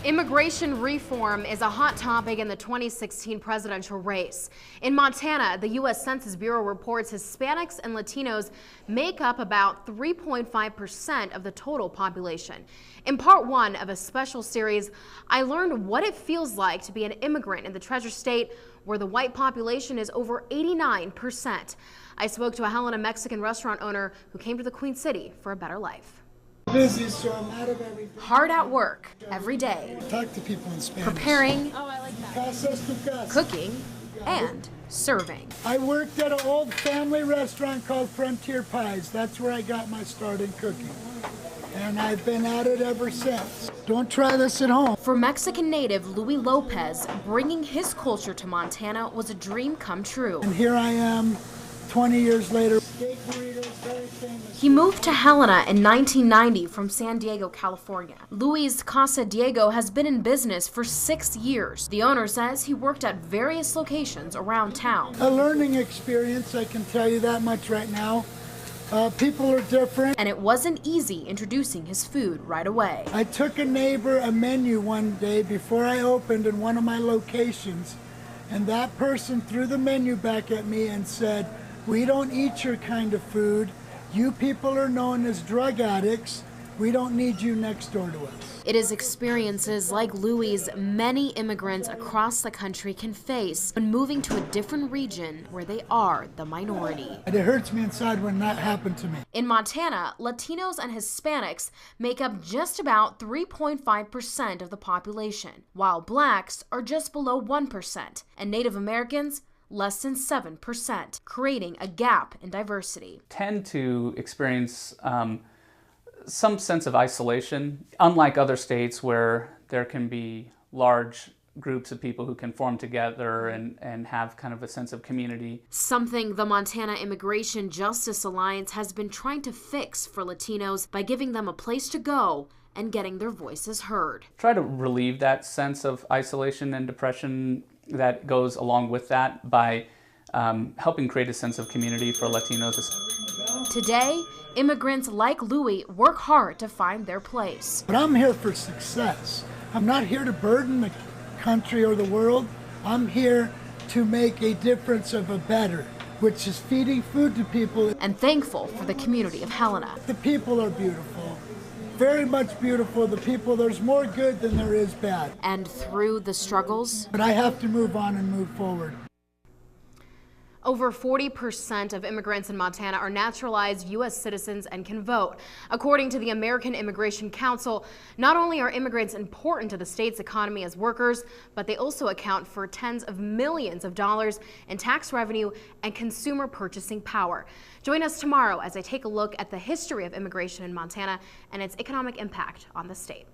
Immigration reform is a hot topic in the 2016 presidential race. In Montana, the U.S. Census Bureau reports Hispanics and Latinos make up about 3.5% of the total population. In part one of a special series, I learned what it feels like to be an immigrant in the Treasure State, where the white population is over 89%. I spoke to a Helena Mexican restaurant owner who came to the Queen City for a better life. Busy, so I'm out of everything. Hard at work every day. Talk to people in Spanish. Preparing, Casa. cooking, and serving. I worked at an old family restaurant called Frontier Pies. That's where I got my start in cooking. And I've been at it ever since. Don't try this at home. For Mexican native Louie Lopez, bringing his culture to Montana was a dream come true. And here I am, 20 years later. Steak burritos, very famous. He moved to Helena in 1990 from San Diego, California. Louie's Casa has been in business for 6 years. The owner says he worked at various locations around town. A learning experience, I can tell you that much right now. People are different. And it wasn't easy introducing his food right away. I took a neighbor a menu one day before I opened in one of my locations, and that person threw the menu back at me and said, "We don't eat your kind of food. You people are known as drug addicts. We don't need you next door to us." It is experiences like Louie's many immigrants across the country can face when moving to a different region where they are the minority. It hurts me inside when that happened to me. In Montana, Latinos and Hispanics make up just about 3.5% of the population, while blacks are just below 1%, and Native Americans less than 7%, creating a gap in diversity. Tend to experience some sense of isolation, unlike other states where there can be large groups of people who can form together and have kind of a sense of community. Something the Montana Immigration Justice Alliance has been trying to fix for Latinos by giving them a place to go and getting their voices heard. Try to relieve that sense of isolation and depression that goes along with that by helping create a sense of community for Latinos. Today, immigrants like Louie work hard to find their place. But I'm here for success. I'm not here to burden the country or the world. I'm here to make a difference of a better, which is feeding food to people. And thankful for the community of Helena. The people are beautiful. Very much beautiful. The people, there's more good than there is bad. And through the struggles, but I have to move on and move forward. Over 40% of immigrants in Montana are naturalized U.S. citizens and can vote. According to the American Immigration Council, not only are immigrants important to the state's economy as workers, but they also account for tens of millions of dollars in tax revenue and consumer purchasing power. Join us tomorrow as I take a look at the history of immigration in Montana and its economic impact on the state.